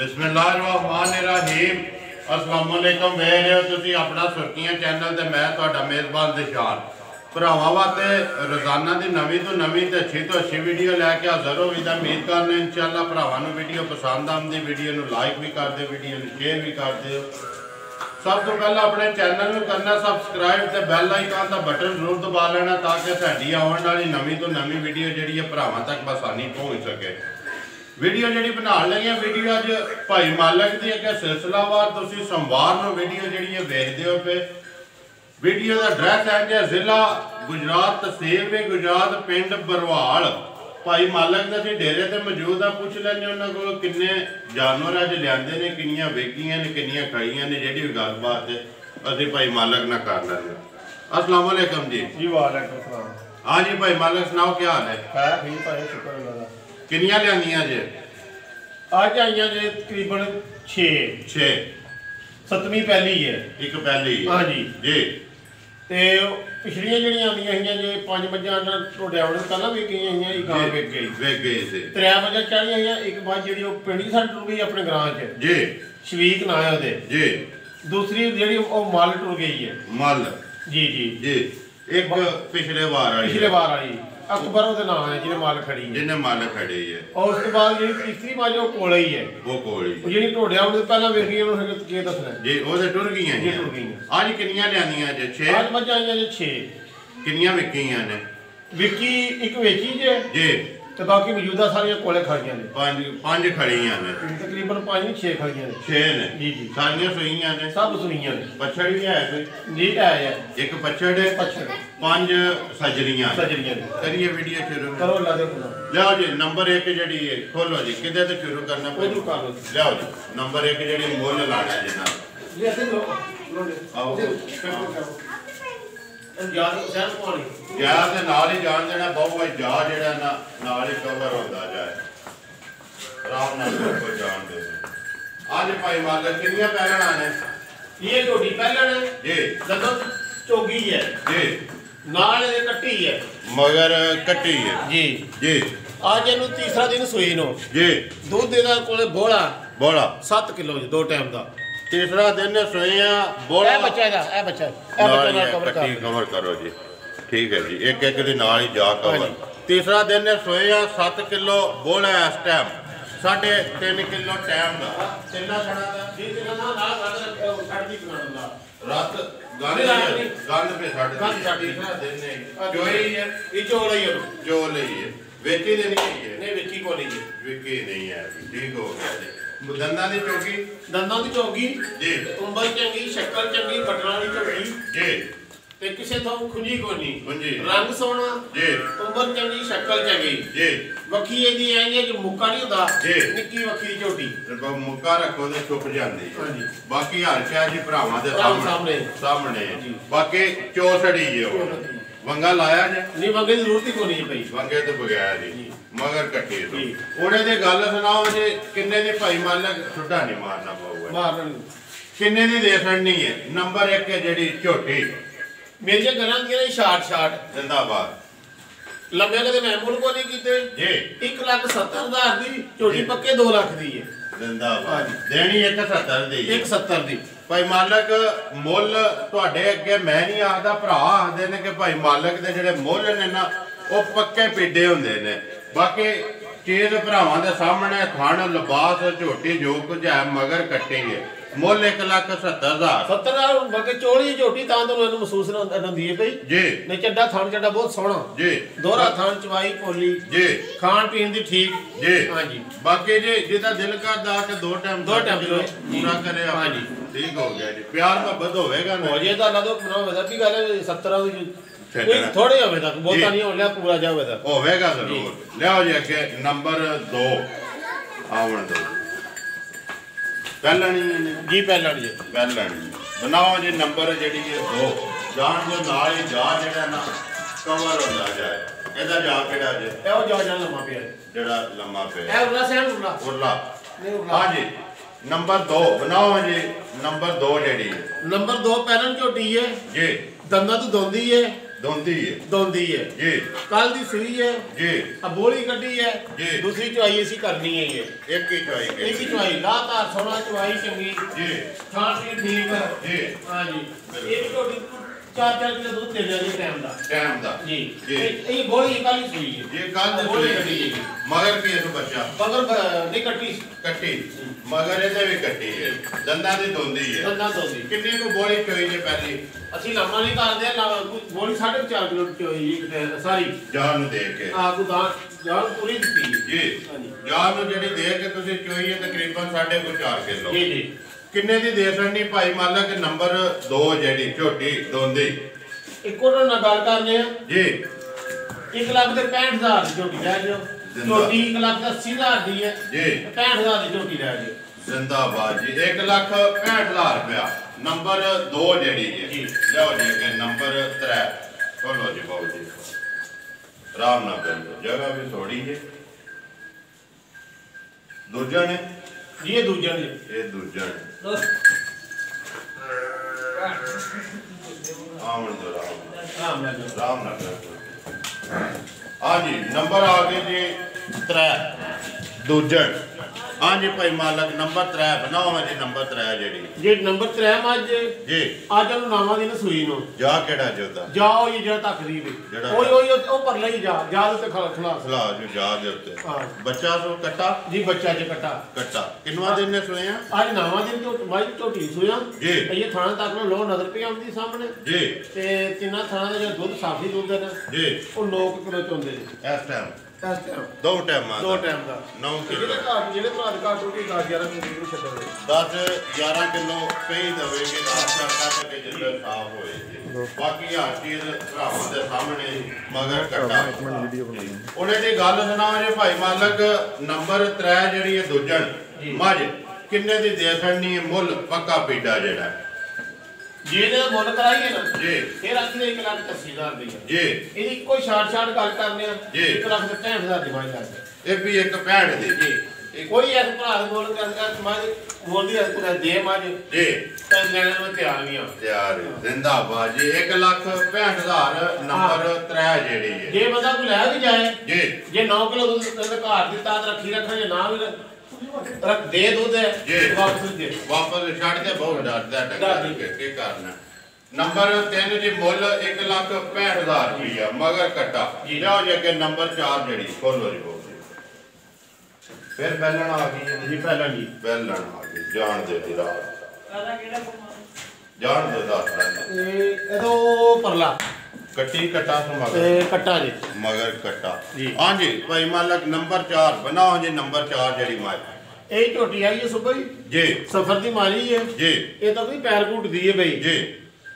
बिस्मिल्लाहिर्रहमानिर्रहीम। अस्सलाम वालेकुम। वे रहे हो तुसी अपना सुर्खियां चैनल ते मैं तुहाडा मेज़बान दिशान। भरावां वास्ते रोज़ाना की नवीं तो नवीं ते अच्छी वीडियो लैके हाज़र हो गई। उम्मीद करने इंशाअल्लाह भरावां नूं वीडियो पसंद आती, वीडियो नूं लाइक भी कर दे, वीडियो नूं शेयर भी कर दो। सब तो पहले अपने चैनल में करना सबसक्राइब ते बैल आइकन का बटन जरूर दबा लेना ताकि साडी आने वाली नवीं तो नवीं वीडियो जी भरावां तक आसानी पहुँच सके। वीडियो जी बना लगे वीडियो अज भाई मालक की अगर सिलसिलावार तुम सोमवार को वीडियो जी वेखते हो पे। वीडियो का एड्रैस है जी जिला गुजरात, तहसील भी गुजरात, पिंड बरवाल। भाई मालक ने अभी डेरे से मौजूद है, पूछ लेंगे उन्होंने को किन्ने जानवर अज लियाते ने, किनिया वेगियां ने, किनिया खड़ियां ने, जी गलबात अभी भाई मालक ना कर लेंगे। अस्सलाम वालेकुम जी। वालेकुम सलाम। हाँ जी भाई मालक सुनाओ क्या हाल है? ठीक भाई, शुक्र अल्लाह दा। किनिया लियादियां जे? अज आई जे तकरीबन 6 7वीं पहली है। एक पहली हाँ जी जी। ते पिछलियां जड़ियां आंदियां हियां जे 5 मझां टोडे आवड़े पहला वेच गई हियां, एक गां वेच गई सी। 3 मझां चाढ़ियां हियां, एक बात जेड़ी ओ पिंड दी साडी टुर गई अपने ग्रां च जी। शवीक नाम है ओदे जी। दूसरी जेड़ी ओ मल टुर गई है। मल जी जी जी। एक पिछले बार वाली अकबर ओदे नाम है जिन्हें मल खड़ी है, जिन्हें मल खड़ी है। और उसके बाद जेड़ी तीसरी मझ ओ कोले ही है, वो कोली जेड़ी टोडे आवड़े पहला वेखी ओनु के दसना जी। ओदे टुर गईयां जी, टुर गईयां। आज किनियां लियादियां जे? 6। आज मझां आईयां जे 6। किनियां विकीयां ने? विकी एक वेची जे जी, ते बाकी मौजूदा सारियां कोले खड़ियां ने। 5 खड़ियां ने, तकरीबन 5 नहीं 6 खड़ियां ने। 6 ने जी जी। सारियां सूईयां ने? सब सुइयां ने। पछड़ भी है कोई? जी है एक पछड़, 5 सजरियां ने। करिए वीडियो शुरू करो अल्लाह दे हुक्म। लियाओ जी नंबर 1 जी खोलो जी, किदे तो शुरू करना ओदू कर लो। लियाओ जी नंबर 1 जी मुल लाना जी ना। ये ऐसे लो आओ याद सैन पानी जा ते नाल ही जान देना। बहुत भाई जा जेड़ा ना नाल ही कवर होता जाए, आराम नाल कोई जान दे। आज भाई मालक किनियां पैलण आने? ये छोटी पहले ने जी। लगन चोगी है जी, नाल ये कट्टी है मगर कट्टी है जी जी। आज इनु तीसरा दिन सुई नो जी। दूध देदा कोले बोला बोला 7 किलो जी 2 टाइम दा। तीसरा दिन सोया बोला। ए बच्चा दा, ए बच्चा ना कवर कर कवर करो जी। ठीक है जी, एक एक दिन नाल ही जा कवर। तीसरा दिन सोया 7 किलो बोला इस टाइम 3.5 किलो टाइम दा। कितना छड़ा दा जी ना ना छड़ दी बनांदा रात गंद पे छड़ दी। तीसरा दिन ने जोई है, ये चोल ही है जो ਲਈ है वेची देनी है। नहीं विकी को नहीं विकी नहीं है। ठीक हो गया जी। दंदां दी चौकी? दंदां दी चौकी जी। उंबर चंगी, शक्ल चंगी, बटना दी चंगी जी। ते किसे तो खुंजी को नहीं खुंजी रंग सोना जी। उंबर चंगी, शक्ल चंगी जी। वखी एदी आई जो मुक्का नहीं हुंदा जी। निक्की वखी झोटी मुक्का रखो तो छुप जाती हाँ जी। बाकी हर शह जी भरावां दे सामने सामने जी। बाकी चौसड़ी है वंगा लाया जे? नहीं वंगे की जरूरत ही कोनी जी भाई। वंगे तो बगैर ही मगर कट्टी तो जी। ओने दी गल सुनाओ जी। किन्ने दी भाई मालक छुट्टा नहीं मारना पऊगा? मारन किन्ने दी दे छड़नी है? नंबर 1 है जेडी झोटी मेरिया गल्लां दी शार्ट जिंदाबाद। लंबे कदे मैं मुल को नहीं कीते जी। 1,70,000 दी झोटी पक्के 2 लाख दी है। जिंदाबाद। देनी 170 दी 170 दी भाई मालक मुल तुहाडे अगे मैं नहीं आखदा, भरा आखदे ने कि भाई मालक दे जेड़े मुल ने ना वो पक्के पीडे हुंदे ने। बाकी चीज भरावां दे सामने थण लिबास झोटी जो कुछ है मगर कट्टी है। मुल 1,70,000 70,000 बाकी चोली झोटी तां तो मैंने महसूस ना दी है भाई जी। नहीं चड्डा थान चड्डा बहुत सोहना जी। दोहरा थान चवाई पोली जी। खान पीन दी ठीक जी। हाँ जी। बाकी जी जिदा दिल करदा कि 2 टाइम पूरा करे हाँ जी। ठीक हो गया जी। प्यार मोहब्बत होवेगा ना? हो जे तो अल्लाह तो बनाओ वैसा भी गल है 70 कोई थोड़े होवे तक बहुता नहीं हो लिया पूरा जावे तक होवेगा जरूर। लियाओ जी अगे नंबर 2 आवन दो। पहलणी जी पहलणी बनाओ जी नंबर जी 2 जान जो नाल ही जा जेड़ा ना कवर होंदा जाए। एदा जा केड़ा जे? ए ओ जा लम्मा पे जेड़ा लम्मा पे ए उरला सैन उरला हां जी। नंबर 2 बनाओ जी। नंबर 2 जेड़ी नंबर 2 पहलन झोटी है जी। दंदा तो दोंदी है दोंदी है दोंदी है जी। कल दी सुई है जी। अब बोली कड्डी है जी। दूसरी चुवाई ऐसी करनी है ये एक ही चवाई के एक ही चुवाई लातार सोना चुवाई चंगी जी। छाट भी ठीक है जी। हाँ जी एक छोटी 4-4 किलो दूध दे देंगे टाइम दा जी। जी। ये बोली कल ही सुई है ये कल दी बोली सुई कड्डी है मगर की इस बच्चा मगर नहीं कट्टी कट्टी मगर ਇਹਦੇ ਵੀ ਕੱਟੀ ਹੈ ਦੰਦਾਂ ਦੀ ਦੋਂਦੀ ਹੈ दंदा दोंदी ਕਿੰਨੀ ਕੋ ਬੋਲੀ ਚੋਈ ਜੇ ਪਹਿਲੀ ਅਸੀਂ ਲਾਮਾ ਨਹੀਂ ਕਰਦੇ ਬੋਲੀ 4.5 ਕਿਲੋ ਚੋਈ ਜੀ ਸਾਰੀ ਜਾਨ ਨੂੰ ਦੇਖ ਕੇ ਆਗੂ ਦਾ ਜਾਨ ਪੂਰੀ ਦਿੱਤੀ ਜੀ ਹਾਂਜੀ ਜਾਨ ਨੂੰ ਜਿਹੜੀ ਦੇਖ ਕੇ ਤੁਸੀਂ ਚੋਈ ਹੈ ਤਕਰੀਬਨ 4.5 ਕਿਲੋ ਜੀ ਜੀ ਕਿੰਨੇ ਦੀ ਦੇ ਸਕਣੀ ਭਾਈ ਮੰਨ ਲਾ ਕਿ ਨੰਬਰ 2 ਜਿਹੜੀ ਝੋਟੀ ਦੋਂਦੀ ਇੱਕ ਹੋਰ ਨਾਲ ਗੱਲ ਕਰਨੇ ਆ ਜੀ 1,65,000 ਦੀ ਝੋਟੀ ਲੈ ਜਿਓ ਝੋਟੀ 1,80,000 ਦੀ ਹੈ ਜੀ 65,000 ਦੀ ਝੋਟੀ ਲੈ ਜਿਓ ਜ਼ਿੰਦਾਬਾਦ ਜੀ 1,65,000 ਰੁਪਇਆ ਨੰਬਰ 2 ਜਿਹੜੀ ਹੈ ਜੀ। ਲਓ ਜੀ ਅੱਗੇ ਨੰਬਰ 3 ਚਲੋ ਜੀ ਬਾਬੂ ਜੀ ਆਰਾਮ ਨਾਲ ਕਰੋ ਜਗ੍ਹਾ ਵੀ ਥੋੜੀ ਹੈ ਦੂਜਾ ਨੇ ਜੀ ਇਹ ਦੂਜਾ ਨੇ ਇਹ ਦੂਜਾ ਨੇ ਆਉਣ ਦੋ ਆਰਾਮ ਨਾਲ ਜਾਓ ਆਰਾਮ ਨਾਲ ਕਰੋ हाँ जी नंबर आ गए जी 3 दूजा हाँ जी भाई मालक नंबर 3 बनाओ हाँ जी नंबर 3 जेडी ਜੇ ਨੰਬਰ 3 ਮੱਝ जी ਅੱਜ ਨੂੰ ਨਾਵਾਂ ਦੀ ਨਾ ਸੂਈ ਨੂੰ जा केड़ा जोदा ਜਾਓ ਇਹ ਜਿਹੜਾ ਤੱਕਦੀ ਵੀ ਜਿਹੜਾ- ਉਹ ਪਰ ਲਈ ਜਾ ਤੇ ਖਲਾਸ खला जो जा दे उत्ते हाँ। बच्चा सो कट्टा ਜੀ ਬੱਚਾ ਚ ਕੱਟਾ कट्टा किनवा दिन ने सोए हैं ਅੱਜ ਨਾਵਾਂ ਦੀ ਮੱਝ ਝੋਟੀ ਸੂਇਆ ਜੀ। ਇਹ ਥਾਣਾ ਤੱਕ ਨੂੰ ਲੋ ਨਜ਼ਰ ਪਈ ਆਉਂਦੀ ਸਾਹਮਣੇ जी ਤੇ ਤਿੰਨਾਂ ਥਾਣਾ ਦਾ ਜਿਹੜਾ ਦੁੱਧ ਸਾਫੀ ਦੁੱਧ ਹੈ ਨਾ जी ਉਹ 9 ਕਿਲੋ ਚੋਂਦੇ ਨੇ इस टाइम ਇਸ ਟਾਈਮ दो टाइम ਦੋ ਟਾਈਮ ਦਾ 9 ਜਿਹੜੇ किलो ਘਰ ਜਿਹੜੇ ਭਰਾ ਦੇ ਘਰ ਟੁੱਟੀ 10-11 ਕਿਲੋ ਨੂੰ ਛੱਡੋਗੇ 10-11 किलो कई दवेगे कट के जिंदे साफ होएगी बाकी हर चीज भरावां दे सामने मगर कट्टा ਉਹਨੇ ਦੀ ਗੱਲ ਸੁਣਾਓ ਜੇ ਭਾਈ ਮਾਲਕ ਨੰਬਰ 3 ਜਿਹੜੀ ਹੈ ਦੂਜਣ ਜੀ। ਮੱਝ ਕਿੰਨੇ ਦੀ ਦੇ ਸਕਣੀ ਹੈ ਮੁੱਲ ਪੱਕਾ ਪੀਡਾ ਜਿਹੜਾ ਜੇ ਇਹਦੇ ਮੁੱਲ ਕਰਾਈਏ ਨਾ ਜੀ ਫਿਰ ਅਸੀਂ 1,80,000 ਦੀ ਹੈ ਜੀ ਇਹਦੀ ਕੋਈ ਛਾੜ ਗੱਲ ਕਰਨੇ ਆ ਜੀ। 1,65,000 ਦੀ ਮਾਈ ਲੱਗ ਇਹ ਵੀ ਇੱਕ 65 ਦੀ ਜੀ ਕੋਈ ਇਸ ਭਰਾ ਦੇ ਮੁੱਲ ਕਰਦਾ ਸਮਾਜ ਮੁੱਲ ਦੀ ਹਸਪਤਾਲ ਦੇ ਮਾਜ ਜੀ ਤਾਂ ਲੈਣ ਨੂੰ ਤਿਆਰ ਨਹੀਂ ਆ ਤਿਆਰ ਹੈ। ਜ਼ਿੰਦਾਬਾਦ ਜੀ 1,65,000 ਨੰਬਰ 3 ਜਿਹੜੀ ਹੈ ਜੇ ਬੰਦਾ ਕੋਈ ਲੈ ਵੀ ਜਾਏ ਜੀ ਜੇ 9 ਕਿਲੋ ਦੁੱਧ ਤੇਰੇ ਘਰ ਦਿੱਤਾ ਤਾਂ ਰੱਖੀ ਰੱਖਣੇ ਨਾ ਵੀ ਰੱਖ ਦੇ ਦੁੱਧ ਹੈ ਜੀ। ਵਾਪਸ ਦੇ ਵਾਪਸ ਛੱਡ ਦੇ ਬਹੁਤ ਡਰਦਾ ਡਰਦਾ। ਡੰਗਾ ਕੀ ਕਰਨਾ ਨੰਬਰ 3 ਜੀ ਮੁੱਲ 1,65,000 ਰੁਪਇਆ ਮਗਰ ਕਟਾ ਜੀ। ਜਾਓ ਜੀ ਅੱਗੇ ਨੰਬਰ 4 ਜਿਹੜੀ ਖੋਲੋ ਜੀ ਬੋਲ ਫਿਰ ਬੈਲਣ ਆ ਗਈ ਜੀ ਪਹਿਲਾਂ ਜੀ ਬੈਲਣ ਆ ਗਈ ਜਾਣ ਦੇ ਦੀ ਰਾਤ ਜਾਣ ਦੇ ਦੱਸ ਦਿੰਦਾ ਇਹ ਇਹਦੋਂ ਪਰਲਾ ਕੱਟੀ ਕਟਾ ਤੋਂ ਮਗਰ ਤੇ ਕੱਟਾ ਜੀ ਮਗਰ ਕਟਾ ਜੀ। ਹਾਂਜੀ ਭਾਈ ਮਾਲਕ ਨੰਬਰ 4 ਬਣਾਓ ਜੀ ਨੰਬਰ 4 ਜਿਹੜੀ ਮਾਈ ਇਹ ਝੋਟੀ ਆਈ ਹੈ ਸੁਬਾ ਜੀ ਜੀ ਸਫਰ ਦੀ ਮਾਰੀ ਹੈ ਜੀ ਇਹ ਤਾਂ ਕੋਈ ਪੈਰ ਘੁੱਟਦੀ ਹੈ ਬਈ ਜੀ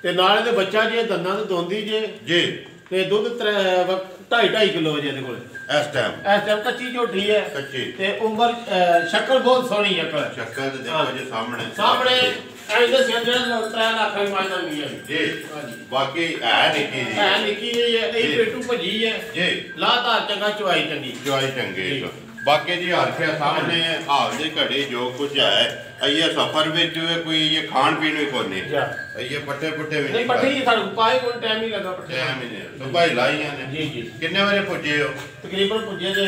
ਤੇ ਨਾਲ ਇਹਦੇ ਬੱਚਾ ਜੇ ਦੰਦਾਂ ਤੇ ਦੋਂਦੀ ਜੇ ਜੀ ਤੇ ਦੁੱਧ 2.5 ਕਿਲੋ ਜੇ ਇਹਦੇ ਕੋਲ ਇਸ ਟਾਈਮ ਇਸ ਟਾਈਮ ਕੱਚੀ ਝੋਟੀ ਹੈ ਕੱਚੀ ਤੇ ਉਮਰ ਸ਼ਕਲ ਬਹੁਤ ਸੋਹਣੀ ਹੈ ਕਰ ਸ਼ੱਕਰ ਤੇ ਦੇਖੋ ਜੀ ਸਾਹਮਣੇ ਸਾਹਮਣੇ ਇਹਦੇ ਸਿਰ ਜਿਹੜਾ 3 ਲੱਖ ਦੀ ਮਾਇਨਾ ਨਹੀਂ ਹੈ ਜੀ ਹਾਂਜੀ ਬਾਕੀ ਹੈ ਨਿੱਕੀ ਜੀ ਹੈ ਨਿੱਕੀ ਜਿਹੀ ਹੈ ਇਹ ਪੇਟੂ ਭਜੀ ਹੈ ਜੀ ਲਾਤਾਰ ਚੰਗਾ ਚੁਆਈ ਚੰਗੀ ਜਵਾਈ ਚੰਗੇ ਜੀ। ਬਾਕੀ ਜੀ ਹਰਫਿਆ ਸਾਹਮਣੇ ਹਾਲ ਦੀ ਘੜੀ ਜੋ ਕੁਝ ਹੈ ਇਹ ਸਫਰ ਵਿੱਚ ਕੋਈ ਇਹ ਖਾਣ ਪੀਣ ਵੀ ਕੋਈ ਨਹੀਂ ਜਾ ਇਹ ਪੱਟੇ ਪੁੱਟੇ ਵੀ ਨਹੀਂ ਪੱਠੀ ਸਾਨੂੰ ਪਾਏ ਕੋਈ ਟਾਈਮ ਨਹੀਂ ਲੱਗਾ ਪੱਠੇ ਟਾਈਮ ਹੀ ਨਹੀਂ ਸੁਬਾਹ ਹੀ ਲਾਈਆਂ ਨੇ ਜੀ ਜੀ ਕਿੰਨੇ ਵਜੇ ਪੁੱਜੇ ਹੋ ਤਕਰੀਬਨ ਪੁੱਜੇ ਦੇ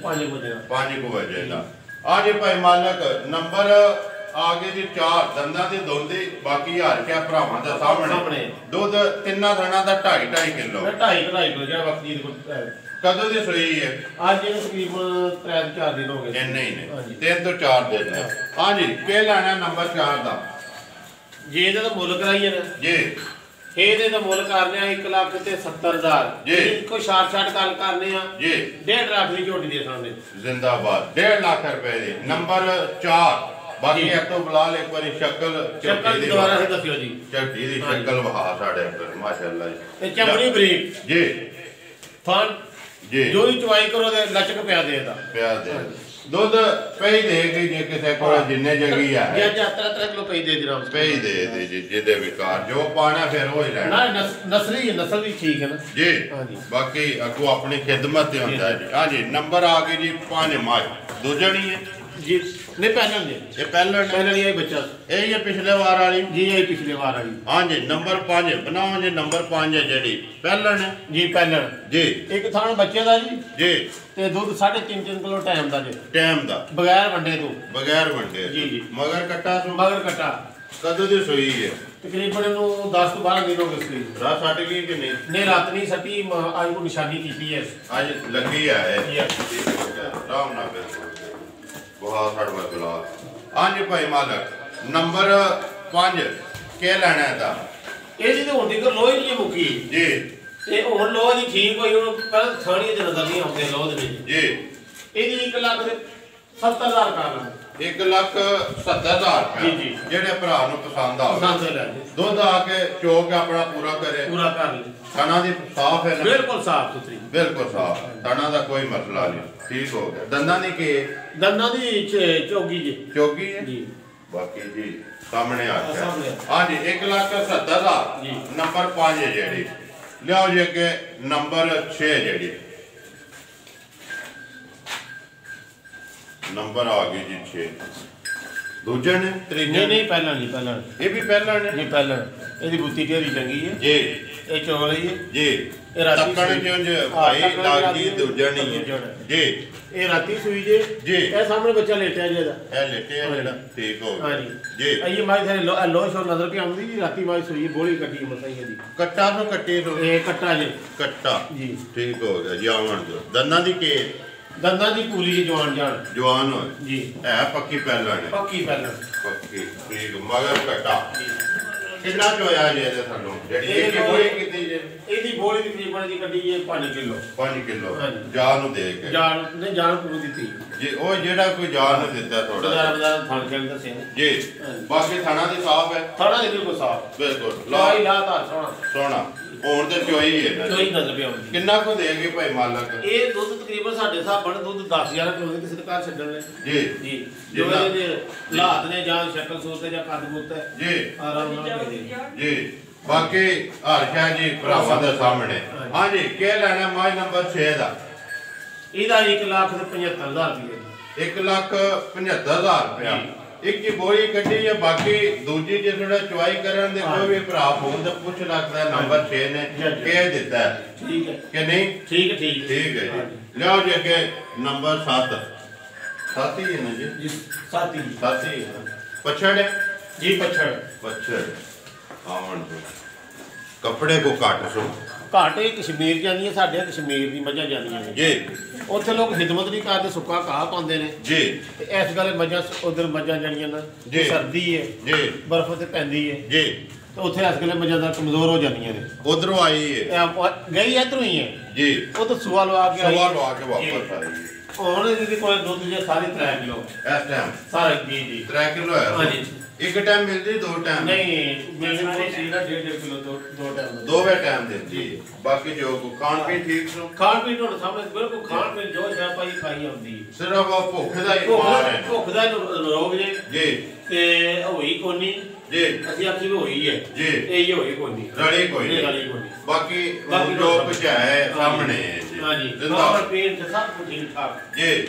5 ਵਜੇ 5 ਵਜੇ ਦਾ ਆ ਜੀ ਭਾਈ ਮਾਲਕ ਨੰਬਰ ਆ ਗਏ ਜੀ 4 ਦੰਦਾਂ ਦੇ ਦੋਂਦੇ ਬਾਕੀ ਹਰਫਿਆ ਭਰਾਵਾਂ ਦੇ ਸਾਹਮਣੇ ਸਾਹਮਣੇ। ਦੁੱਧ ਤਿੰਨਾਂ ਥਣਾ ਦਾ 2.5 ਕਿਲੋ ਮੈਂ 2.5 ਕਿਲੋ ਜਿਹੜਾ ਵਕਤ ਦੀ ਕੋਲ ਕਦੋਂ ਦੀ ਸੂਈ ਹੈ ਅੱਜ ਇਹਨੂੰ ਤਕਰੀਬਨ 3-4 ਦਿਨ ਹੋ ਗਏ ਇੰਨੇ ਹੀ ਨੇ ਹਾਂਜੀ। 3 ਤੋਂ 4 ਦਿਨ ਨੇ ਹਾਂਜੀ ਕੀ ਲੈਣਾ ਨੰਬਰ 4 ਦਾ ਜੇ ਇਹਦਾ ਤਾਂ ਮੁੱਲ ਕਰਾਈਏ ਨਾ ਜੀ ਇਹਦੇ ਦਾ ਮੁੱਲ ਕਰਨੇ ਆ 1,70,000 ਜੀ। ਕੋਈ ਛਾੜ ਗੱਲ ਕਰਨੇ ਆ ਜੀ 1.5 ਲੱਖ ਦੀ ਝੋਟੀ ਦੇ ਸਾਹਮਣੇ ਜ਼ਿੰਦਾਬਾਦ 1.5 ਲੱਖ ਰੁਪਏ ਦੀ ਨੰਬਰ 4 ਬਾਕੀ ਜੀ। ਇਹ ਤੋਂ ਬਲਾਲ ਇੱਕ ਵਾਰੀ ਸ਼ਕਲ ਸ਼ਕਲ ਦੀ ਦੁਬਾਰਾ ਹੀ ਦੱਸਿਓ ਜੀ ਝੱਟੀ ਦੀ ਹਾਂਜੀ। ਸ਼ਕਲ ਵਹਾ ਸਾਡੇ ਅੰਦਰ ਮਾਸ਼ਾਅੱਲਾ ਜੀ ਤੇ ਚਮੜੀ ਬਰੀਕ ਜੀ ਥਾਂ ਜੀ ਜੋ ਹੀ ਚਵਾਈ ਕਰੋ ਤੇ ਲਚਕ ਪਿਆ ਦੇ ਇਹਦਾ ਪਿਆਰ ਦੇ ਦੁੱਧ ਪਈ ਦੇ ਗਈ ਜੇ ਕਿਸੇ ਕੋਲ ਜਿੰਨੇ ਜਗੀ ਜਾਂ ਹੈ 3 ਕਿਲੋ ਪਈ ਦੇ ਦੀ ਰਾਮ ਪਈ ਦੇ ਜੀ ਜਿਹਦੇ ਵਿਕਾਰ ਜੋ ਪਾਣਾ ਫਿਰ ਉਹ ਹੀ ਲੈਣਾ ਨਾ ਨਸਲੀ ਨਸਲ ਵੀ ਠੀਕ ਹੈ ਨਾ ਜੀ ਹਾਂਜੀ। ਬਾਕੀ ਅੱਗੋਂ ਆਪਣੀ ਖਿਦਮਤ ਤੇ ਹੁੰਦਾ ਹੈ ਜੀ ਹਾਂਜੀ ਨੰਬਰ ਆ ਗਏ ਜੀ 5 ਮਾਜ ਦੂਜਣੀ ਹੈ जी नहीं पहले जी ये पहले पहले ये बच्चा यही है पिछले वार वाली जी यही पिछले बार वाली हाँ जी नंबर 5 बनाओ जी नंबर 5 है जी पहले ने जी पहले जी एक थाना बच्चे का जी ते दूध 3.5 किलो टाइम का जी टाइम दा बगैर वंडे तो बगैर वंडे जी जी मगर कट्टा तो मगर कट्टा कदों दी सूई है तकरीबन 10 तो 12 दिन हो गए सी रात सट गई कि नहीं रात नहीं सटी आज को निशानी की है आज लगी है राम ना बहुत हट बदला हाँ जी भाई मालक नंबर 5 के लेना है था ये जी तो होती कर लोहे नहीं मुकी जी ते हुन लोहे दी ठीक होई हुन पर थानी दे नजर नहीं आउंदे लोहे दे जी ਇਹਦੀ 1,70,000 ਕਰ ਲਾਂ 1,70,000 जी जी ਜਿਹੜੇ ਭਰਾ ਨੂੰ ਪਸੰਦ ਆਵੇ ਪਸੰਦ ਲੈ ਜੀ ਦੁੱਧ ਆ ਕੇ ਚੋਕ ਆਪਣਾ ਪੂਰਾ ਕਰੇ ਪੂਰਾ ਕਰ ਲੈ ਖਾਣਾ ਦੀ ਸਾਫ਼ ਹੈ ਨਾ ਬਿਲਕੁਲ ਸਾਫ ਸੁਥਰੀ ਬਿਲਕੁਲ ਸਾਫ਼ ਖਾਣਾ ਦਾ ਕੋਈ ਮਸਲਾ ਨਹੀਂ ਠੀਕ ਹੋ ਗਿਆ ਦੰਦਾਂ ਦੀ ਕੀ ਦੰਦਾਂ ਦੀ ਚੌਗੀ ਜੀ ਚੋਗੀ ਹੈ ਜੀ ਬਾਕੀ ਜੀ ਸਾਹਮਣੇ ਆ ਗਿਆ ਸਾਹਮਣੇ ਹਾਂ ਜੀ 1,70,000 ਜੀ ਨੰਬਰ 5 ਹੈ ਜਿਹੜੀ ਲਿਆਓ ਜੀ ਅੱਗੇ ਨੰਬਰ 6 ਜਿਹੜੀ ਨੰਬਰ ਆ ਗਈ ਜੀ 6 ਦੂਜੇ ਨੇ ਤੀਜੇ ਨਹੀਂ ਨਹੀਂ ਪਹਿਲਾਂ ਨਹੀਂ ਪਹਿਲਾਂ ਇਹ ਵੀ ਪਹਿਲਾਂ ਨੇ ਨਹੀਂ ਪਹਿਲਾਂ ਇਹਦੀ ਬੁੱਤੀ ਢੇਰੀ ਚੰਗੀ ਹੈ ਜੀ ਇਹ ਚੋਲ ਹੈ ਜੀ ਇਹ ਰਾਤੀ ਤੱਕਣ ਚੁੰਝ ਭਾਈ ਲੱਗਦੀ ਦੂਜਾ ਨਹੀਂ ਹੈ ਜੀ ਇਹ ਰਾਤੀ ਸੂਈ ਜੇ ਜੀ ਇਹ ਸਾਹਮਣੇ ਬੱਚਾ ਲੇਟਿਆ ਜੇ ਦਾ ਇਹ ਲੇਟੇ ਆ ਜਿਹੜਾ ਠੀਕ ਹੋ ਗਿਆ ਹਾਂਜੀ ਜੀ ਇਹ ਮਾਈ ਥਾਰੇ ਲੋਸ਼ ਹੋਰ ਨਜ਼ਰ ਕੇ ਆਉਂਦੀ ਜੀ ਰਾਤੀ ਮਾਈ ਸੂਈ ਬੋਲੀ ਕੱਟੀ ਮਸਾਈ ਦੀ ਕੱਟਾ ਤੋਂ ਕੱਟੀ ਤੋਂ ਇਹ ਕੱਟਾ ਜੇ ਕੱਟਾ ਜੀ ਠੀਕ ਹੋ ਗਿਆ ਜੀ ਆਵਣ ਜੋ ਦੰਦਾਂ ਦੀ ਕੇ ਦੰਦਾਂ ਦੀ ਪੂਰੀ ਜਵਾਨ ਜਾਨ ਜਵਾਨ ਹੋ ਜੀ ਹੈ ਪੱਕੀ ਪਹਿਲਾਂ ਨੇ ਪੱਕੀ ਪਹਿਲਾਂ ਪੱਕੀ ਠੀਕ ਮਗਰ ਕੱਟਾ ਕਿੰਨਾ ਚ ਹੋਇਆ ਜੀ ਇਹਦੇ ਸਾਨੂੰ ਜਿਹੜੀ ਇਹ ਇੱਕ ਬੋਲੀ ਕੀਤੀ ਜੀ ਇਹਦੀ ਬੋਲੀ ਦੀ ਤਕਰੀਬਨ ਦੀ ਕੱਢੀ ਜੇ 5 ਕਿਲੋ 5 ਕਿਲੋ ਹਾਂਜੀ। ਜਾਨ ਨੂੰ ਦੇ ਕੇ ਜਾਨ ਨੇ ਜਾਨ ਪੂਰੀ ਦਿੱਤੀ ਜੀ ਉਹ ਜਿਹੜਾ ਕੋਈ ਜਾਨ ਨੂੰ ਦਿੱਤਾ ਥੋੜਾ ਬਜ਼ਾਰ ਥਣ ਕੇ ਦੱਸਿਆ ਜੀ ਬਾਕੀ ਥਾਣਾ ਦੀ ਸਾਫ ਹੈ ਥਾਣਾ ਦੇ ਬਿਲਕੁਲ ਸਾਫ ਬਿਲਕੁਲ ਲਾਈ ਲਾਤਾ ਸੋਹਣਾ ਸੋਹਣਾ ਹੁਣ ਤੇ ਚੋਈ ਹੈ ਨਾ ਕੋਈ ਨਜ਼ਰ ਪਿਆ ਹੁੰਦੀ ਕਿੰਨਾ ਕੁ ਦੇਗੇ ਭਾਈ ਮਾਲਕ ਇਹ ਦੁੱਧ ਤਕਰੀਬਨ ਸਾਡੇ ਹਿਸਾਬ ਨਾਲ ਦੁੱਧ 10,000 ਕਿਲੋ ਕਿਸੇ ਦੇ ਘਰ ਛੱਡਣ ਲੈ ਜੀ ਜੀ ਜੋ ਇਹਦੇ ਹਾਲਾਤ ਨੇ ਜਾਂ ਸ਼ਕਲ ਸੂਰਤ ਹੈ ਜਾਂ ਕੱਦ ਕੁੱਤ ਹੈ ਜੀ ਆਰਾਮ ਨਾਲ ਦੇ ਦੇ ਜੀ ਬਾਕੀ ਹਰਸ਼ਾ ਜੀ ਭਰਾਵਾਂ ਦੇ ਸਾਹਮਣੇ ਹਾਂ ਜੀ ਕੀ ਲੈਣਾ ਮਾਈ ਨੰਬਰ 6 ਦਾ ਇਹਦਾ 1,75,000 ਰੁਪਏ 1,75,000 ਰੁਪਇਆ ਇੱਕ ਹੀ ਬੋਰੀ ਕੱਢੀ ਹੈ ਬਾਕੀ ਦੂਜੀ ਜੇ ਥੋੜਾ ਚੁਆਈ ਕਰਨ ਦੇ ਕੋਈ ਵੀ ਭਰਾ ਫੋਨ ਤੇ ਪੁੱਛ ਲੱਗਦਾ ਨੰਬਰ 6 ਨੇ ਕੀ ਦਿੱਤਾ ਠੀਕ ਹੈ ਕਿ ਨਹੀਂ ਠੀਕ ਹੈ ਠੀਕ ਠੀਕ ਹੈ ਜੀ ਲਿਆਓ ਜੀ ਅੱਗੇ ਨੰਬਰ 7 7 ਹੀ ਹੈ ਨਾ ਜੀ ਸਾਥੀ 7 ਹੀ ਹੈ ਪਛੜ ਜੀ ਪਛੜ ਪਛੜ ਆਵਣ ਜੀ ਕੱਪੜੇ ਕੋ ਕੱਟ ਸੋ ਘਾਟੇ ਕਸ਼ਮੀਰ ਜਾਂਦੀਆਂ ਸਾਡੇ ਕਸ਼ਮੀਰ ਦੀ ਮੱਝਾਂ ਜਾਂਦੀਆਂ ਨੇ ਜੀ ਉੱਥੇ ਲੋਕ ਖਿਦਮਤ ਨਹੀਂ ਕਰਦੇ ਸੁੱਕਾ ਘਾਹ ਪਾਉਂਦੇ ਨੇ ਜੀ ਤੇ ਇਸ ਗੱਲ ਮੱਝਾਂ ਉਧਰ ਮੱਝਾਂ ਜਾਣੀਆਂ ਨਾ ਜੀ। ਸਰਦੀ ਹੈ ਜੀ ਬਰਫ਼ ਤੇ ਪੈਂਦੀ ਹੈ ਜੀ ਤੇ ਉੱਥੇ ਇਸ ਗੱਲ ਮੱਝਾਂ ਦਾ ਕਮਜ਼ੋਰ ਹੋ ਜਾਂਦੀਆਂ ਨੇ ਉਧਰੋਂ ਆਈ ਹੈ ਗਈ ਇਧਰੋਂ ਹੀ ਹੈ ਜੀ ਉਹ ਤਾਂ ਸੁਆ ਲਵਾ ਕੇ ਸਵਾ ਲਵਾ ਕੇ ਵਾਪਸ ਆਈ ਹੈ ਹੁਣ ਇਹਦੇ ਕੋਲ ਦੁੱਧ ਜੇ ਸਾਰੇ 3 ਕਿਲੋ ਇਸ ਟਾਈਮ ਸਾਰਾ ਜੀ 3 ਕਿਲੋ ਹੈ ਹਾਂਜੀ ਇੱਕ ਟਾਈਮ ਮਿਲਦੀ ਦੋ ਟਾਈਮ ਨਹੀਂ ਮੇਰੇ ਕੋਲ ਸੀ ਨਾ 1.5 ਕਿਲੋ ਦੋ ਟਾਈਮ ਦੋਵੇਂ ਟਾਈਮ ਦਿੰਦੀ ਬਾਕੀ ਜੋ ਕੋ ਖਾਣ ਪੀਣ ਠੀਕ ਸੋ ਖਾਣ ਪੀਣ ਤੁਹਾਡੇ ਸਾਹਮਣੇ ਬਿਲਕੁਲ ਖਾਣ ਪੀਣ ਜੋ ਸ਼ਾਇ ਭਾਈ ਖਾਈ ਆਉਂਦੀ ਸਿਰਫ ਉਹ ਭੁੱਖ ਦਾ ਹੀ ਮਾਰ ਹੈ ਭੁੱਖ ਦਾ ਰੋਗ ਜੇ ਜੀ ਤੇ ਹੋਈ ਕੋਨੀ ਜੀ ਅਸੀਂ ਆਖੀ ਵੀ ਹੋਈ ਹੈ ਜੀ ਇਹ ਹੋਈ ਕੋਨੀ ਰਲੀ ਕੋਈ ਨਹੀਂ ਨਹੀਂ ਰਲੀ ਕੋਨੀ ਬਾਕੀ ਜੋ ਕੁਝ ਹੈ ਸਾਹਮਣੇ ਹੈ ਜੀ ਹਾਂਜੀ ਜਿੰਦਾ ਖਾਣ ਪੀਣ ਤੇ ਸਭ ਕੁਝ ਠੀਕ ਠਾਕ ਜੀ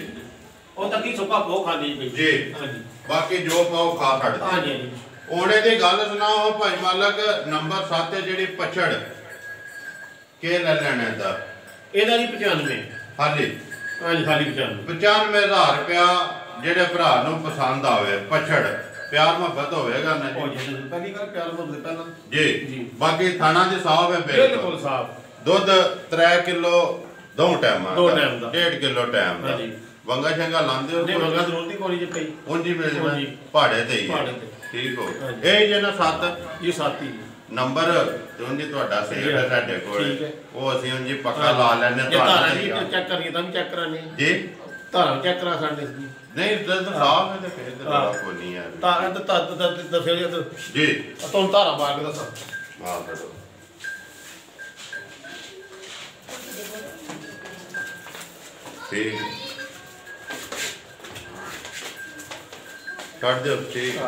ਉਹ ਤਾਂ ਕੀ ਸੁੱਕਾ ਭੋ ਖਾਂਦੀ ਪਈ ਜੀ ਹਾਂਜੀ ਬਾਕੀ ਜੋ ਪਾਓ ਖਾ ਸਕਦੇ ਹਾਂਜੀ ਹਾਂਜੀ ਉਹਨੇ ਦੀ ਗੱਲ ਸੁਣਾਓ ਭਾਈ ਮਾਲਕ ਨੰਬਰ 7 ਹੈ ਜਿਹੜੀ ਪਛੜ ਕੇ ਲੈ ਲੈਣਾ ਦਾ ਇਹਦਾ ਜੀ 95 ਹਾਲੀ ਹਾਂਜੀ ਖਾਲੀ 95 95,000 ਰੁਪਇਆ ਜਿਹੜੇ ਭਰਾ ਨੂੰ ਪਸੰਦ ਆਵੇ ਪਛੜ ਪਿਆਰ ਮੁਹੱਬਤ ਹੋਵੇਗਾ ਨਾ ਹੋ ਜੀ ਜਾਂਦਾ ਪਹਿਲੀ ਗੱਲ ਪਿਆਰ ਮੁਹੱਬਤ ਪਹਿਲਾਂ ਜੀ ਜੀ। ਬਾਕੀ ਥਾਣਾ ਦੇ ਸਾਫ ਹੈ ਬਿਲਕੁਲ ਸਾਫ ਦੁੱਧ 3 ਕਿਲੋ ਦੋ ਟਾਈਮਾਂ ਦੋ ਟਾਈਮ ਦਾ। 1.5 ਕਿਲੋ ਟਾਈਮ ਦਾ ਹਾਂਜੀ। ਵੰਗਾ ਸ਼ੰਗਾ ਲਾਉਂਦੇ ਹੋ ਨਹੀਂ ਮੰਗਾ ਜ਼ਰੂਰ ਨਹੀਂ ਕੋਣੀ ਜੇ ਪਈ ਉਂਝ ਹੀ ਮਿਲ ਜਾਣਾ ਹਾਂਜੀ। ਪਹਾੜੇ ਤੇ ਹੀ ਹੈ। ਪਹਾੜੇ ਤੇ। ਠੀਕ ਹੋ ਹਾਂਜੀ। ਇਹ ਜੇ ਨਾ 7 ਜੀ ਸਾਥੀ ਨੰਬਰ ਉਂਝ ਹੀ ਤੁਹਾਡਾ ਸੇਵ ਹੈ ਸਾਡੇ ਕੋਲ ਠੀਕ ਹੈ। ਉਹ ਅਸੀਂ ਉਂਝ ਹੀ ਪੱਕਾ ਲਾ ਲੈਣੇ ਜੇ ਧਾਰਾ ਜੀ ਚੈੱਕ ਕਰੀਏ ਤਾਂ ਵੀ ਚੈੱਕ ਕਰਾਣੇ ਜੀ ਧਾਰਾ ਚੈੱਕ ਕਰਾ ਸਾਡੇ ਦੀ ਨਹੀਂ ਦੁੱਧ ਸਾਫ ਹੈ ਤੇ ਫਿਰ ਤੇ ਹਾਂ। ਕੋਈ ਨਹੀਂ ਹੈ ਧਾਰਾ ਤਾਂ ਫਿਰ ਇਹ ਜੀ ਤੁਹਾਨੂੰ ਧਾਰਾ ਮਾਰ ਕੇ ਦੱਸਾਂ ਮਾਰ ਕਰੋ ਠੀਕ ਕੱਢ ਦਿਓ ਠੀਕ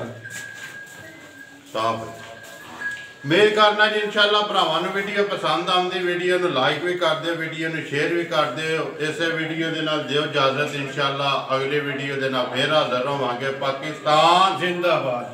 ਸਾਫ ਮੇਲ ਕਰਨਾ ਜੀ ਇਨਸ਼ਾਅੱਲਾ। ਭਰਾਵਾਂ ਨੂੰ ਵੀਡੀਓ ਪਸੰਦ ਆਉਂਦੀ ਵੀਡੀਓ ਨੂੰ ਲਾਈਕ ਵੀ ਕਰ ਦਿਓ, ਵੀਡੀਓ ਨੂੰ ਸ਼ੇਅਰ ਵੀ ਕਰ ਦਿਓ। ਇਸੇ ਵੀਡੀਓ ਦੇ ਨਾਲ ਦਿਓ ਇਜਾਜ਼ਤ, ਇਨਸ਼ਾਅੱਲਾ ਅਗਲੀ ਵੀਡੀਓ ਦੇ ਨਾਲ ਫੇਰ ਹਾਜ਼ਰ ਹੋਵਾਂਗੇ। ਪਾਕਿਸਤਾਨ ਜ਼ਿੰਦਾਬਾਦ।